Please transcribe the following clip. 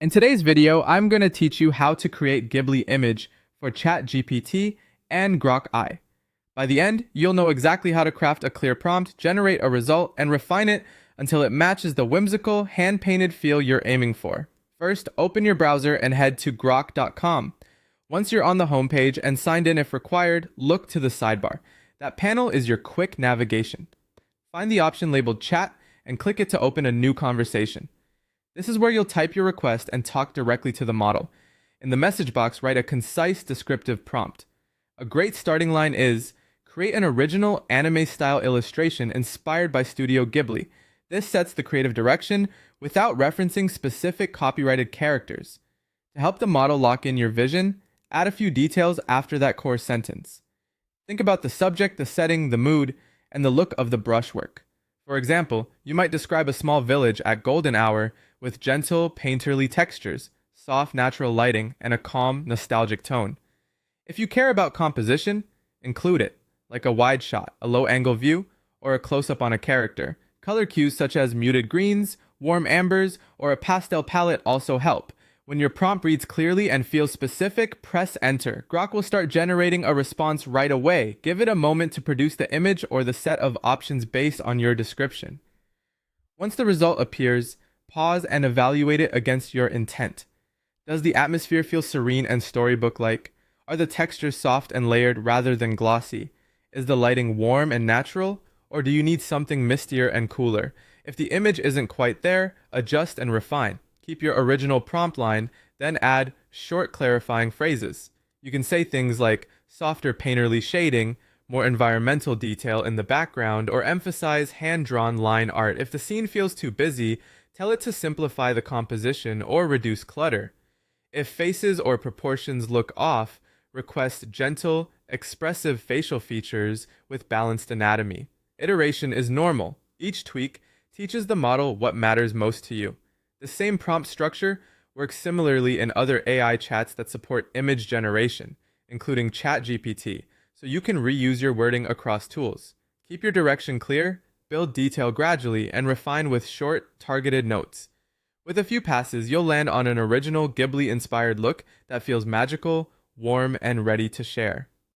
In today's video, I'm going to teach you how to create Ghibli image for Gpt and Grok I. By the end, you'll know exactly how to craft a clear prompt, generate a result, and refine it until it matches the whimsical, hand-painted feel you're aiming for. First, open your browser and head to grok.com. Once you're on the homepage and signed in if required, look to the sidebar. That panel is your quick navigation. Find the option labeled Chat and click it to open a new conversation. This is where you'll type your request and talk directly to the model. In the message box, write a concise, descriptive prompt. A great starting line is, create an original anime-style illustration inspired by Studio Ghibli. This sets the creative direction without referencing specific copyrighted characters. To help the model lock in your vision, add a few details after that core sentence. Think about the subject, the setting, the mood, and the look of the brushwork. For example, you might describe a small village at golden hour with gentle, painterly textures, soft, natural lighting, and a calm, nostalgic tone. If you care about composition, include it, like a wide shot, a low-angle view, or a close-up on a character. Color cues such as muted greens, warm ambers, or a pastel palette also help. When your prompt reads clearly and feels specific, press enter. Grok will start generating a response right away. Give it a moment to produce the image or the set of options based on your description. Once the result appears, pause and evaluate it against your intent. Does the atmosphere feel serene and storybook-like? Are the textures soft and layered rather than glossy? Is the lighting warm and natural? Or do you need something mistier and cooler? If the image isn't quite there, adjust and refine. Keep your original prompt line, then add short clarifying phrases. You can say things like softer painterly shading, more environmental detail in the background, or emphasize hand-drawn line art. If the scene feels too busy, tell it to simplify the composition or reduce clutter. If faces or proportions look off, request gentle, expressive facial features with balanced anatomy. Iteration is normal. Each tweak teaches the model what matters most to you. The same prompt structure works similarly in other AI chats that support image generation, including ChatGPT, so you can reuse your wording across tools. Keep your direction clear, build detail gradually, and refine with short, targeted notes. With a few passes, you'll land on an original Ghibli-inspired look that feels magical, warm, and ready to share.